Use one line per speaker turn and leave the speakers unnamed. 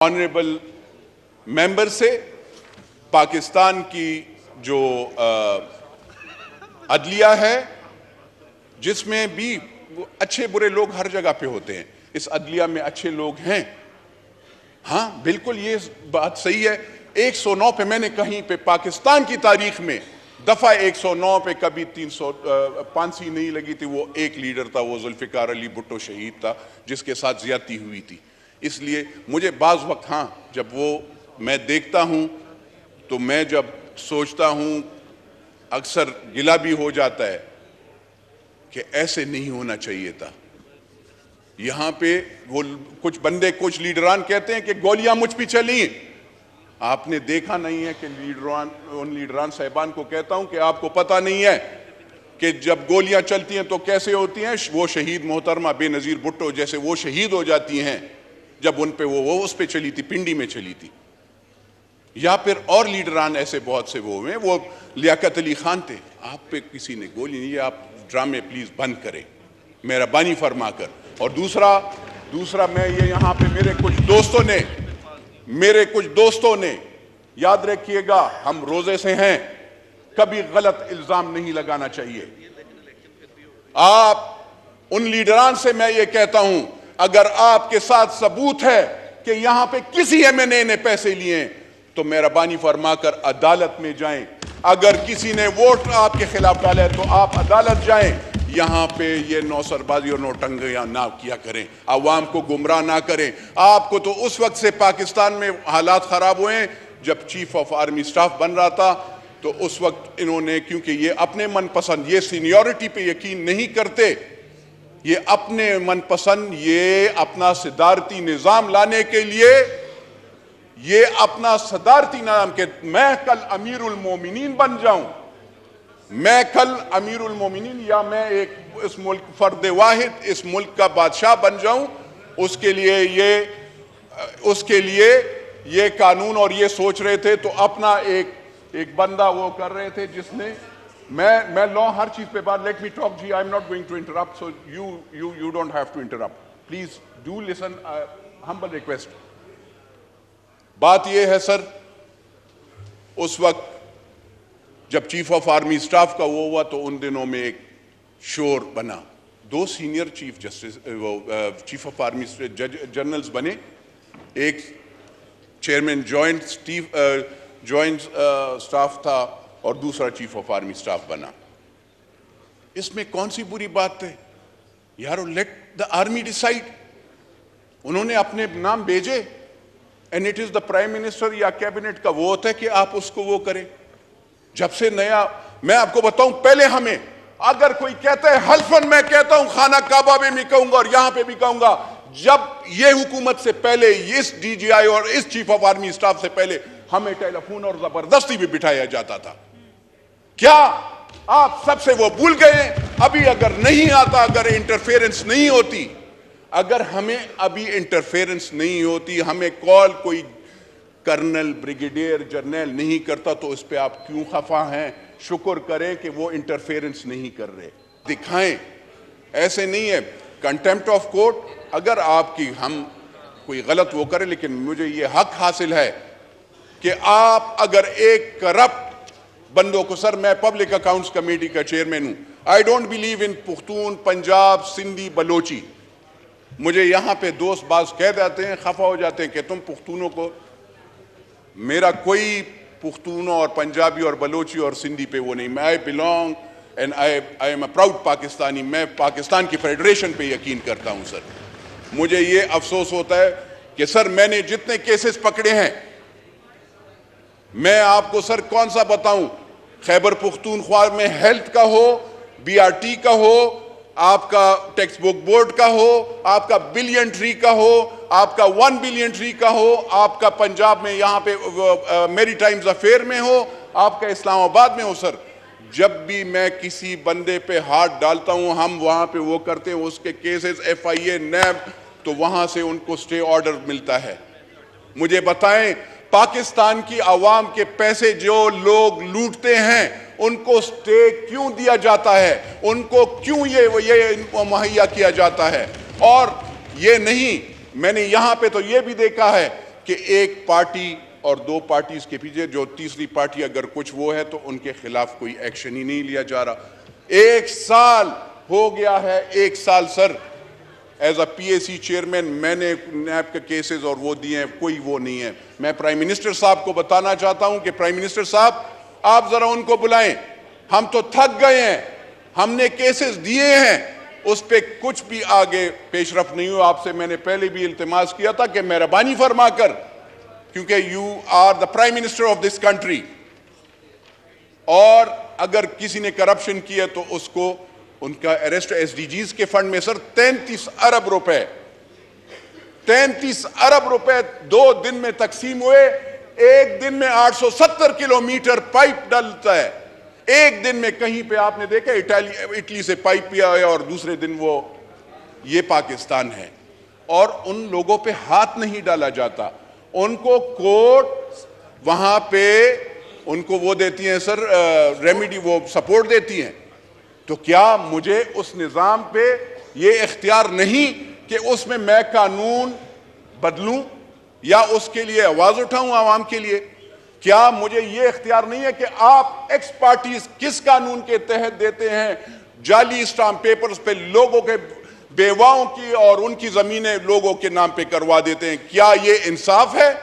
Honourable ممبر سے پاکستان کی جو عدلیہ ہے جس میں بھی اچھے برے لوگ ہر جگہ پہ ہوتے ہیں، اس عدلیہ میں اچھے لوگ ہیں۔ ہاں بالکل یہ بات صحیح ہے۔ 109 پہ میں نے کہیں پہ پاکستان کی تاریخ میں دفعہ 109 پہ کبھی 300 پانسی نہیں لگی تھی۔ وہ ایک لیڈر تھا، وہ ذوالفقار علی بھٹو شہید تھا جس کے ساتھ زیادتی ہوئی تھی۔ اس لیے مجھے بعض وقت ہاں جب وہ میں دیکھتا ہوں تو میں جب سوچتا ہوں اکثر گلہ بھی ہو جاتا ہے کہ ایسے نہیں ہونا چاہیے تھا۔ یہاں پہ وہ کچھ بندے کچھ لیڈران کہتے ہیں کہ گولیاں مجھ پہ چلیں۔ آپ نے دیکھا نہیں ہے کہ ان لیڈران صاحبان کو کہتا ہوں کہ آپ کو پتہ نہیں ہے کہ جب گولیاں چلتی ہیں تو کیسے ہوتی ہیں۔ وہ شہید محترمہ بے نظیر بھٹو جیسے وہ شہید ہو جاتی ہیں جب ان پہ وہ اس پہ چلی تھی، پنڈی میں چلی تھی۔ یا پھر اور لیڈران ایسے بہت سے وہ ہوئے، وہ لیاقت علی خان تھے، آپ پہ کسی نے گولی نہیں، یہ آپ ڈرامے پلیز بند کریں مہربانی فرما کر۔ اور دوسرا میں یہ یہاں پہ میرے کچھ دوستوں نے یاد رکھیے گا، ہم روزے سے ہیں، کبھی غلط الزام نہیں لگانا چاہیے۔ آپ ان لیڈران سے میں یہ کہتا ہوں اگر آپ کے ساتھ ثبوت ہے کہ یہاں پہ کسی ایم این اے نے پیسے لیے تو مہربانی فرما کر عدالت میں جائیں۔ اگر کسی نے ووٹ آپ کے خلاف ڈالا ہے تو آپ عدالت جائیں۔ یہاں پہ یہ نوسر بازی اور نوٹنگیاں نہ کیا کریں، عوام کو گمراہ نہ کریں۔ آپ کو تو اس وقت سے پاکستان میں حالات خراب ہوئے ہیں جب چیف آف آرمی سٹاف بن رہا تھا تو اس وقت انہوں نے، کیونکہ یہ اپنے من پسند، یہ سینیورٹی پہ یقین نہیں کرتے، یہ اپنے من پسند، یہ اپنا صدارتی نظام لانے کے لیے، یہ اپنا صدارتی نظام کہ میں کل امیر المومنین بن جاؤں، میں کل امیر المومنین یا میں ایک اس ملک فرد واحد اس ملک کا بادشاہ بن جاؤں، اس کے لیے یہ قانون اور یہ سوچ رہے تھے۔ تو اپنا ایک بندہ وہ کر رہے تھے جس نے میں لا ہر چیز پہ بات لیٹ می ٹاک جی، I am not going to interrupt so you don't have to interrupt, please do listen, humble request. بات یہ ہے سر، اس وقت جب چیف آف آرمی سٹاف کا وہ ہوا تو ان دنوں میں ایک شور بنا، دو senior chief of army generals بنے، ایک چیئرمین جوائنٹ سٹاف تھا اور دوسرا چیف آف آرمی سٹاف بنا۔ اس میں کون سی بری بات ہے یارو؟ Let the army decide. انہوں نے اپنے نام بھیجے and it is the prime minister یا کیبنٹ کا وہ ہوتا ہے کہ آپ اس کو وہ کریں۔ جب سے نیا میں آپ کو بتاؤں، پہلے ہمیں اگر کوئی کہتا ہے حلفاً میں کہتا ہوں خانہ کعبہ میں بھی کہوں گا اور یہاں پہ بھی کہوں گا، جب یہ حکومت سے پہلے اس ڈی جی آئی اور اس چیف آف آرمی سٹاف سے پہلے ہمیں ٹیلی فون اور زبردستی بھی بٹھایا جاتا تھا۔ کیا آپ سب سے وہ بھول گئے ہیں؟ ابھی اگر نہیں آتا، اگر انٹرفیرنس نہیں ہوتی، اگر ہمیں ابھی انٹرفیرنس نہیں ہوتی، ہمیں کال کوئی کرنل بریگیڈیئر جرنیل نہیں کرتا تو اس پہ آپ کیوں خفا ہیں؟ شکر کریں کہ وہ انٹرفیرنس نہیں کر رہے، دکھائیں۔ ایسے نہیں ہے کنٹیمپٹ آف کورٹ، اگر آپ کی ہم کوئی غلط وہ کریں، لیکن مجھے یہ حق حاصل ہے کہ آپ اگر ایک کرپٹ بندوں کو، سر میں پبلک اکاؤنٹس کمیٹی کا چیئرمین ہوں، I don't believe in Pakhtun, Punjab, Sindhi, Balochi. مجھے یہاں پہ دوست باز کہہ دیتے ہیں، خفا ہو جاتے ہیں کہ تم پختونوں کو، میرا کوئی پختونوں اور پنجابی اور بلوچی اور سندھی پہ وہ نہیں، میں I belong and I am a proud Pakistani, میں پاکستان کی فیڈریشن پہ یقین کرتا ہوں۔ سر مجھے یہ افسوس ہوتا ہے کہ سر میں نے جتنے کیسز پکڑے ہیں، میں آپ کو سر کون سا بتاؤں، خیبر پختونخوا میں ہیلتھ کا ہو، بی آر ٹی کا ہو، آپ کا ٹیکسٹ بک بورڈ کا ہو، آپ کا بلین ٹری کا ہو، آپ کا 1 بلین ٹری کا ہو، آپ کا پنجاب میں یہاں پہ میری ٹائمز افیئر میں ہو، آپ کا اسلام آباد میں ہو۔ سر جب بھی میں کسی بندے پہ ہاتھ ڈالتا ہوں، ہم وہاں پہ وہ کرتے ہیں، اس کے کیسز ایف آئی اے نیب، تو وہاں سے ان کو سٹے آرڈر ملتا ہے۔ مجھے بتائیں پاکستان کی عوام کے پیسے جو لوگ لوٹتے ہیں ان کو سٹے کیوں دیا جاتا ہے؟ ان کو کیوں یہ مہیا کیا جاتا ہے؟ اور یہ نہیں، میں نے یہاں پہ تو یہ بھی دیکھا ہے کہ ایک پارٹی اور دو پارٹیز کے پیچھے جو تیسری پارٹی اگر کچھ وہ ہے تو ان کے خلاف کوئی ایکشن ہی نہیں لیا جا رہا. 1 سال ہو گیا ہے, 1 سال سر as a P a C chairman میں نے نیب کے کیسز اور وہ دیے ہیں, کوئی وہ نہیں ہے. میں پرائم منسٹر صاحب کو بتانا چاہتا ہوں کہ پرائم منسٹر صاحب آپ ذرا ان کو بلائیں, ہم تو تھک گئے ہیں, ہم نے کیسز دیے ہیں, اس پہ کچھ بھی آگے پیش رفت نہیں ہوا. آپ سے میں نے پہلے بھی التماس کیا تھا کہ مہربانی فرما کر, کیونکہ you are the prime minister of this country, اور اگر کسی نے کرپشن کیا تو اس کو ان کا اریسٹ ایس ڈی جیز کے فنڈ میں سر 33 ارب روپے 2 دن میں تقسیم ہوئے. ایک دن میں 870 کلومیٹر پائپ ڈلتا ہے. ایک دن میں کہیں پہ آپ نے دیکھا اٹلی سے پائپ پیا ہے اور دوسرے دن وہ, یہ پاکستان ہے. اور ان لوگوں پہ ہاتھ نہیں ڈالا جاتا, ان کو کورٹ وہاں پہ ان کو وہ دیتی ہیں سر ریمیڈی, وہ سپورٹ دیتی ہیں. تو کیا مجھے اس نظام پہ یہ اختیار نہیں کہ اس میں قانون بدلوں یا اس کے لیے آواز اٹھاؤں عوام کے لیے؟ کیا مجھے یہ اختیار نہیں ہے کہ آپ ایکس پارٹیز کس قانون کے تحت دیتے ہیں جعلی اسٹامپ پیپرز پہ لوگوں کے بیواؤں کی اور ان کی زمینیں لوگوں کے نام پہ کروا دیتے ہیں؟ کیا یہ انصاف ہے؟